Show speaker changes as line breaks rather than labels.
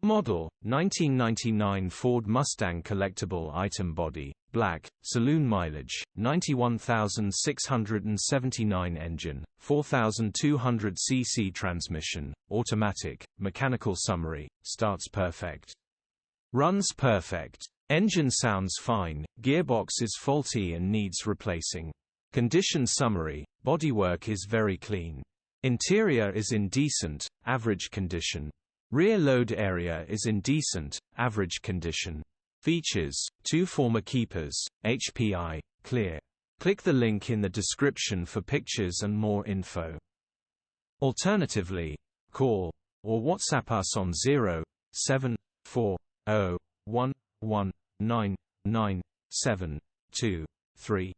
Model, 1999 Ford Mustang collectible item body, black, saloon mileage, 91,679 engine, 4,200 cc transmission, automatic, mechanical summary, starts perfect. Runs perfect. Engine sounds fine, gearbox is faulty and needs replacing. Condition summary, bodywork is very clean. Interior is in decent, average condition. Rear load area is in decent, average condition. Features, 2 former keepers, HPI, clear. Click the link in the description for pictures and more info. Alternatively, call or WhatsApp us on 07401199723.